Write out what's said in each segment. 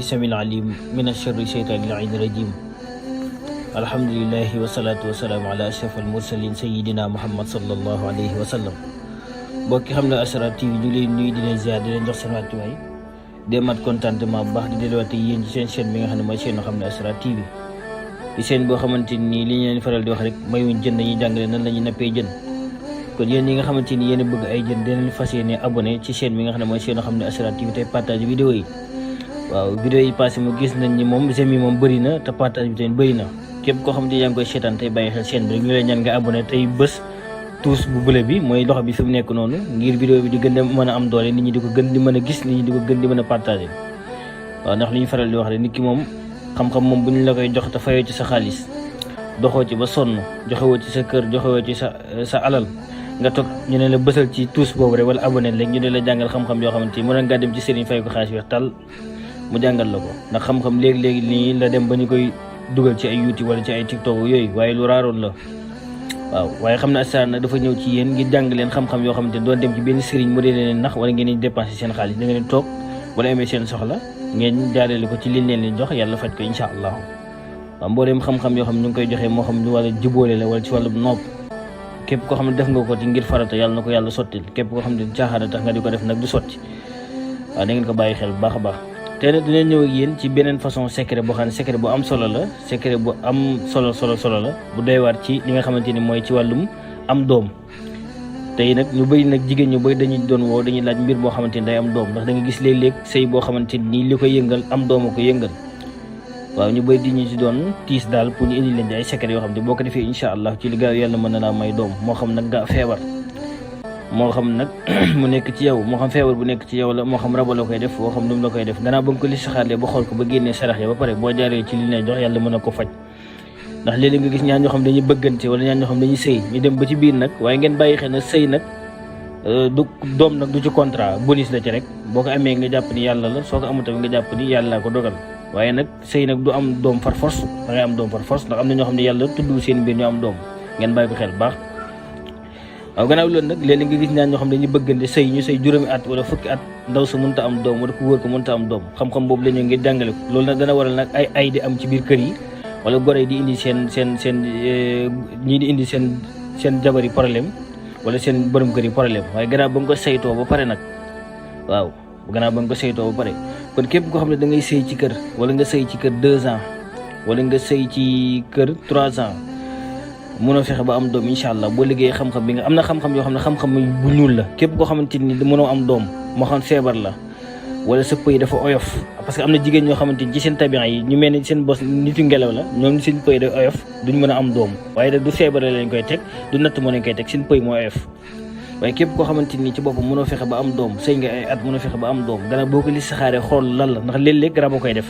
السميع العليم من الشر الشيطان اللعين الرجيم الحمد لله والصلاة والسلام على أشرف المرسلين سيدنا محمد صلى الله عليه وسلم bokki xam ne Asrar TV ñu leen nuyu di leen ziar di leen jox seen wàccuwaay di amaat contentement bu baax di delluwaat yéen ci seen chaîne bi nga xam ne mooy chaîne xam ne Asrar TV di chaîne boo xamante ni li ñu leen faral di wax rek mayuñ jën dañuy jàngale nan la ñuy nappee jën kon yéen ñi nga xamante ni yéen a bëgg ay jën dinañ fas yéene abonné ci chaîne bi nga xam ne mooy chaîne xam ne Asrar TV tey partage vidéo yi waaw vidéo yi passé mu gis nañ ni moom j'aime yi moom bëri na te partage bi tamit bëri na képp koo xam ne yaa ngi koy seetaan tey bàyyi xel chaîne bi rek ñu lay ñaan nga abonné tey bés tous bu bële bi mooy loxo bi fi mu nekk noonu ngir vidéo bi di gën a mën a am doole nit ñi di ko gën di mën a gis nit ñi di ko gën di mën a partagé waaw ndax li ñu faral di wax rek nit ki moom xam-xam moom bu ñu la koy jox te fayoo ci sa xaalis doxoo ci ba sonn joxewoo ci sa kër joxewoo ci sa alal nga toog ñu ne la bësal ci tous boobu rek wala abonné rek ñu ne la jàngal xam-xam yoo xamante ni mën ngaa dem ci sëriñ fay ko xaalis weex tal mu jàngal la ko ndax xam-xam léegi-léegi nii la dem ba ñu koy dugal ci ay YouTube wala ci ay TikTok yooyu waaye lu raaroon la waaw waaye xam ne Asrar nag dafa ñëw ci yéen ngir jàng leen xam-xam yoo xamante ni doon dem ci benn sëriñ mu dee leen nax wala ngeen di dépensé seen xaalis da ngeen toog wala amee seen soxla ngeen jaareele ko ci liñ leen jox yàlla faj ko incha allah waaw mbooleem xam-xam yoo xam ñu ngi koy joxee moo xam lu wàllu jubóole la wala ci wàllu nopp képp koo xam ne def nga ko ci ngir farata yàlla na ko yàlla sottil képp koo xam ne caaxaan tax nga di ko def nag du sotti waaw da ngeen ko bàyyi xel bu baax a baax tey nag dina ñëw ak yéen ci beneen façon secret boo xam ne secret bu am solo la secret bu am solo la bu doy waar ci li nga xamante ni mooy ci wàllum am doom tey nag ñu bëri nag jigéen ñu bëri dañuy doon woo dañuy laaj mbir boo xamante ni day am doom ndax da nga gis léeg-léeg sëy boo xamante ni li ko yëngal am doom a ko yëngal waaw ñu bëri di ñu ci doon tiis daal pour ñu indi leen di ay secret yoo xam ne boo ko defee incha allah ci li gaaw yàlla mën na laa may doom moo xam nag nga feebar moo xam nag mu nekk ci yow moo xam feebar bu nekk ci yow la moo xam rabo la koy def moo xam lu mu la koy def gannaaw ba nga ko listixaarlee ba xool ko ba génnee sarax ya ba pare boo jaaree ci li lay jox yàlla mën a ko faj ndax léeg-léeg nga gis ñaar ñoo xam dañuy bëggante wala ñaar ñoo xam dañuy sëy ñu dem ba ci biir nag waaye ngeen bàyyi xel na sëy nag du doom nag du ci contrat bonus la ci rek boo ko amee nga jàpp ni yàlla la soo ko amul tamit nga jàpp ni yàlla ko dogal waaye nag sëy nag du am doom far force da ngay am doom far force ndax am na ñoo xam ne yàlla tudd seen mbir ñu am doom ngeen bàyyi ko xel baax waaw gannaaw loolu nag léeg-léeg nga gis ñaan ñoo xam ne dañuy bëggante sëy ñu sëy juróomi at wala fukki at ndaw sa mënta am doom wala ku wóor ko mënta am doom xam-xam boobu la ñu ngir jàngale ko loolu nag dana waral nag ay di am ci biir kër yi wala gore yi di indi seen ñii di indi seen jabar yi problème wala seen borom kër yi problème waaye gannaaw ba nga ko saytoo ba pare nag waaw gannaaw ba nga ko saytoo ba pare kon képp koo xam ne da ngay sëy ci kër wala nga sëy ci kër 2 ans wala nga sëy ci kër 3 ans mënoo fexe ba am doom incha allah boo liggéeyee xam-xam bi nga am na xam-xam yoo xam ne xam-xam bu ñuul la képp koo xamante ni mënoo am doom moo xam feebar la wala sa pëy dafa oyof parce que am na jigéen ñoo xamante ni ci seen tabian yi ñu mel ni seen bos nitu ngelaw la ñoom seen pëy day oyof duñ mën a am doom waaye nag du feebar lañ koy teg du natt moo lañ koy teg seen pëy moo oyof waaye képp koo xamante ni ci boppam mënoo fexe ba am doom sëy nga ay at mënoo fexe ba am doom gannaaw boo ko li saxaaree xool lan la ndax léeg-léeg rab a koy def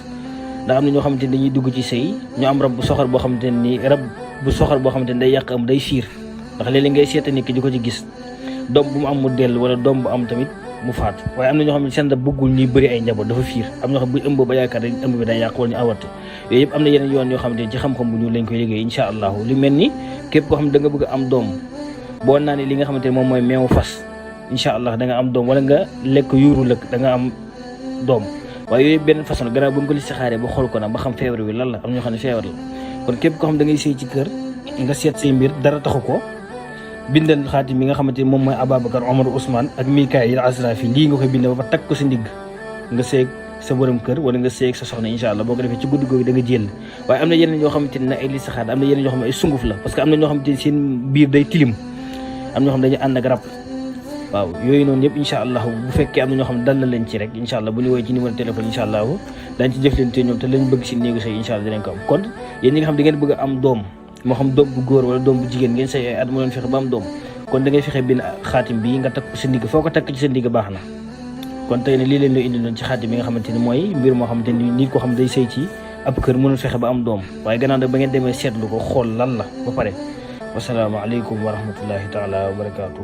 ndax am na ñoo xamante ni dañuy dugg ci sëy ñu am rab bu soxor boo xamante ni rab bu soxor boo xamante ni day yàq am day fiir ndax léeg-léeg ngay seeta nit ki di ko ci gis doom bu mu am mu dell wala doom bu am tamit mu faatu waaye am na ñoo xam ne seen rab bëggul ñuy bëri ay njaboot dafa fiir am ñoo xam bu ëmb ba yaakaar rek ëmb bi day yàq wala ñu avorté yooyu yëpp am na yeneen yoon yoo xamante ni ci xam-xam bu ñu lañ koy liggéey incha allahu lu mel ni képp koo xam ne da nga bëgg am doom boo naanee li nga xamante ni moom mooy meewu fas incha allah da nga am doom wala nga lekk yuuru lëkk da nga am doom waaye yooyu benn façon gannaaw bu nga ko listixaaree ba xool ko nag ba xam feebar bi lan la am ñoo xam ne feebar la kon képp koo xam da ngay sëy ci kër nga seet say mbir dara taxu ko bindal xaatim bi nga xamante ni moom mooy Ababacar Omar Ousmane ak Mikaayil Asrafi lii nga koy bindal ba takk ko sa ndigg nga seeg sa borom kër wala nga seeg sa soxna incha allah boo ko defee ci guddi googu da nga jël waaye am na yeneen yoo xamante ni ay listixaar am na yeneen yoo xam ne ay sunguf la parce que am na ñoo xamante ni seen biir day tilim am ñoo xam ne dañuy ànd ak rab waaw yooyu noonu yëpp incha allah bu fekkee am na ñoo xam ne dal na leen ci rek incha allah bu ñu woowee ci numéro téléphone incha allah dañ ci jëflante ñoom te lañ bëgg si néegu sëy incha allah dinañ ko am kon yéen ñi nga xam da ngeen bëgg a am doom moo xam doom bu góor wala doom bu jigéen ngeen say ay at mu leen fexe ba am doom kon da ngay fexe benn xaatim bi nga takk sa ndigg foo ko takk ci sa ndigg baax na kon tey ne lii leen loo indi loon ci xaatim bi nga xamante ni mooy mbir moo xamante ni nit ko xam day sëy ci ab kër mënul fexe ba am doom waaye gannaaw nag ba ngeen demee seetlu ko xool lan la ba pare wasalaamaaleykum wa rahmatullahi taala wa barakaatu